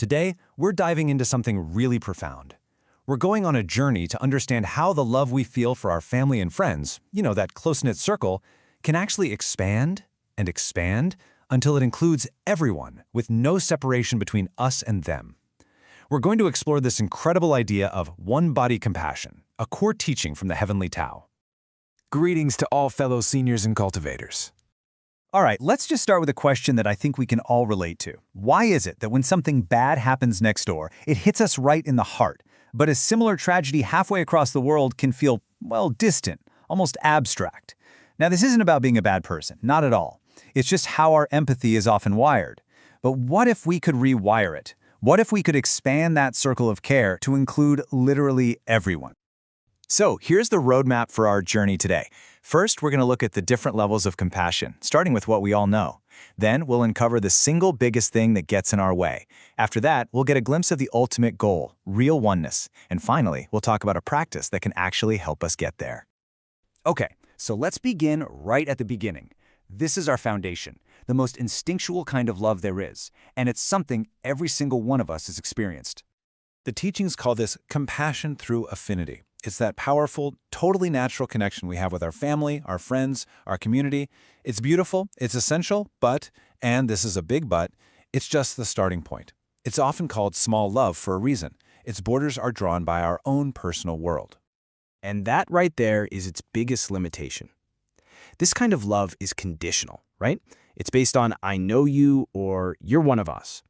Today, we're diving into something really profound. We're going on a journey to understand how the love we feel for our family and friends, that close-knit circle, can actually expand and expand until it includes everyone with no separation between us and them. We're going to explore this incredible idea of one-body compassion, a core teaching from the Heavenly Tao. Greetings to all fellow seniors and cultivators. All right, let's just start with a question that I think we can all relate to. Why is it that when something bad happens next door, it hits us right in the heart, but a similar tragedy halfway across the world can feel, distant, almost abstract? Now, this isn't about being a bad person, not at all. It's just how our empathy is often wired. But what if we could rewire it? What if we could expand that circle of care to include literally everyone? So here's the roadmap for our journey today. First, we're going to look at the different levels of compassion, starting with what we all know. Then we'll uncover the single biggest thing that gets in our way. After that, we'll get a glimpse of the ultimate goal, real oneness. And finally, we'll talk about a practice that can actually help us get there. Okay, so let's begin right at the beginning. This is our foundation, the most instinctual kind of love there is, and it's something every single one of us has experienced. The teachings call this compassion through affinity. It's that powerful, totally natural connection we have with our family, our friends, our community. It's beautiful, it's essential, but, and this is a big but, it's just the starting point. It's often called small love for a reason. Its borders are drawn by our own personal world. And that right there is its biggest limitation. This kind of love is conditional, right? It's based on I know you or you're one of us.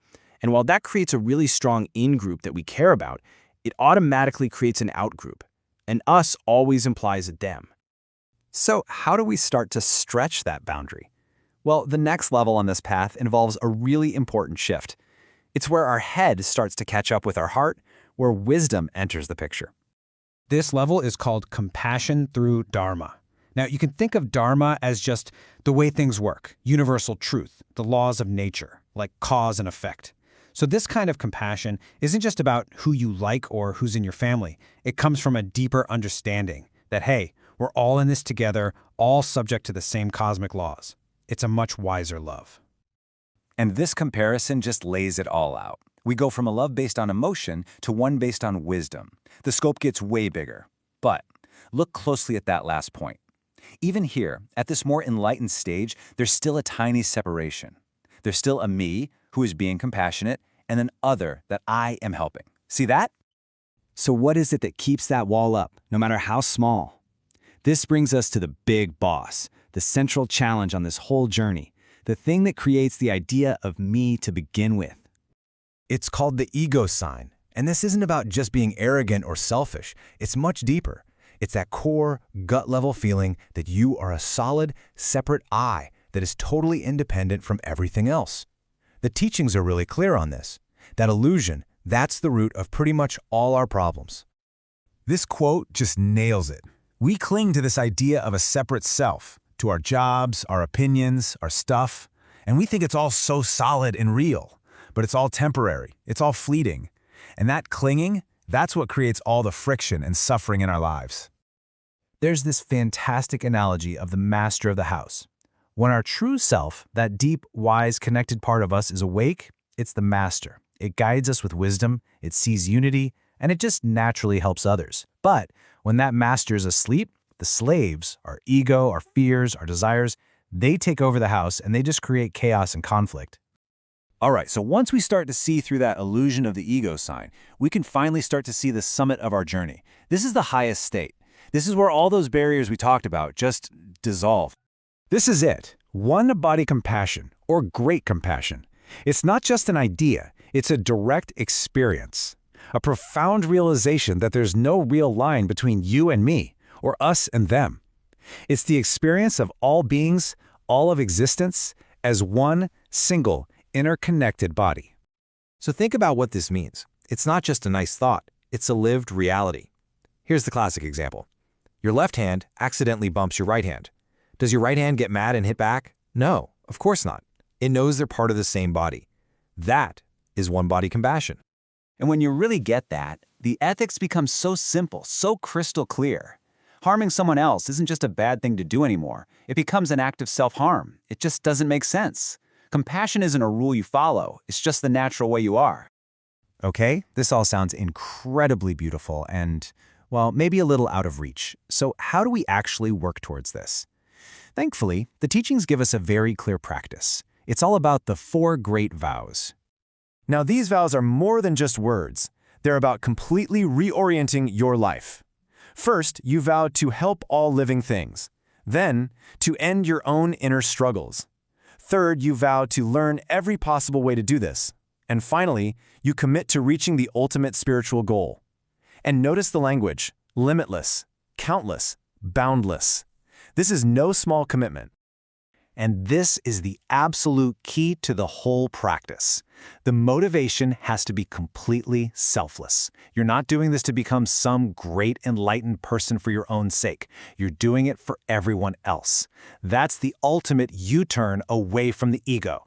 And while that creates a really strong in-group that we care about, it automatically creates an out-group. And us always implies a them. So how do we start to stretch that boundary? Well, the next level on this path involves a really important shift. It's where our head starts to catch up with our heart, where wisdom enters the picture. This level is called compassion through Dharma. Now, you can think of Dharma as just the way things work, universal truth, the laws of nature, like cause and effect. So this kind of compassion isn't just about who you like or who's in your family. It comes from a deeper understanding that, hey, we're all in this together, all subject to the same cosmic laws. It's a much wiser love. And this comparison just lays it all out. We go from a love based on emotion to one based on wisdom. The scope gets way bigger. But look closely at that last point. Even here, at this more enlightened stage, there's still a tiny separation. There's still a me who is being compassionate and an other that I am helping. See that? So what is it that keeps that wall up, no matter how small? This brings us to the big boss, the central challenge on this whole journey, the thing that creates the idea of me to begin with. It's called the ego sign. And this isn't about just being arrogant or selfish. It's much deeper. It's that core, gut-level feeling that you are a solid, separate I that is totally independent from everything else. The teachings are really clear on this. That illusion, that's the root of pretty much all our problems. This quote just nails it. We cling to this idea of a separate self, to our jobs, our opinions, our stuff, and we think it's all so solid and real. But it's all temporary, it's all fleeting. And that clinging, that's what creates all the friction and suffering in our lives. There's this fantastic analogy of the master of the house. When our true self, that deep, wise, connected part of us is awake, it's the master. It guides us with wisdom, it sees unity, and it just naturally helps others. But when that master is asleep, the slaves, our ego, our fears, our desires, they take over the house and they just create chaos and conflict. All right, so once we start to see through that illusion of the ego sign, we can finally start to see the summit of our journey. This is the highest state. This is where all those barriers we talked about just dissolve. This is it, one-body compassion, or great compassion. It's not just an idea, it's a direct experience. A profound realization that there's no real line between you and me, or us and them. It's the experience of all beings, all of existence, as one single, interconnected body. So think about what this means. It's not just a nice thought, it's a lived reality. Here's the classic example. Your left hand accidentally bumps your right hand. Does your right hand get mad and hit back? No, of course not. It knows they're part of the same body. That is one-body compassion. And when you really get that, the ethics become so simple, so crystal clear. Harming someone else isn't just a bad thing to do anymore. It becomes an act of self-harm. It just doesn't make sense. Compassion isn't a rule you follow. It's just the natural way you are. Okay, this all sounds incredibly beautiful and, well, maybe a little out of reach. So how do we actually work towards this? Thankfully, the teachings give us a very clear practice. It's all about the 4 great vows. Now, these vows are more than just words. They're about completely reorienting your life. First, you vow to help all living things. Then, to end your own inner struggles. Third, you vow to learn every possible way to do this. And finally, you commit to reaching the ultimate spiritual goal. And notice the language: limitless, countless, boundless. This is no small commitment. And this is the absolute key to the whole practice. The motivation has to be completely selfless. You're not doing this to become some great enlightened person for your own sake. You're doing it for everyone else. That's the ultimate U-turn away from the ego.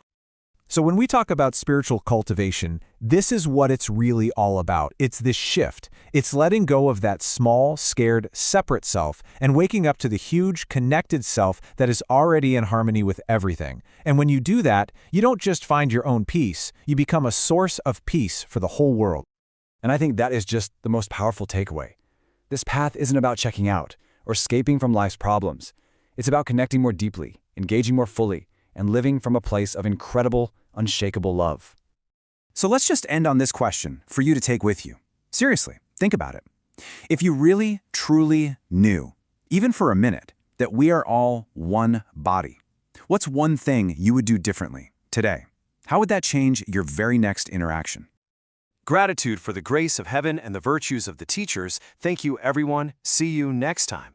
So when we talk about spiritual cultivation, this is what it's really all about. It's this shift. It's letting go of that small, scared, separate self and waking up to the huge, connected self that is already in harmony with everything. And when you do that, you don't just find your own peace, you become a source of peace for the whole world. And I think that is just the most powerful takeaway. This path isn't about checking out or escaping from life's problems. It's about connecting more deeply, engaging more fully, and living from a place of incredible, unshakable love. So let's just end on this question for you to take with you. Seriously, think about it. If you really, truly knew, even for a minute, that we are all one body, what's one thing you would do differently today? How would that change your very next interaction? Gratitude for the grace of heaven and the virtues of the teachers. Thank you, everyone. See you next time.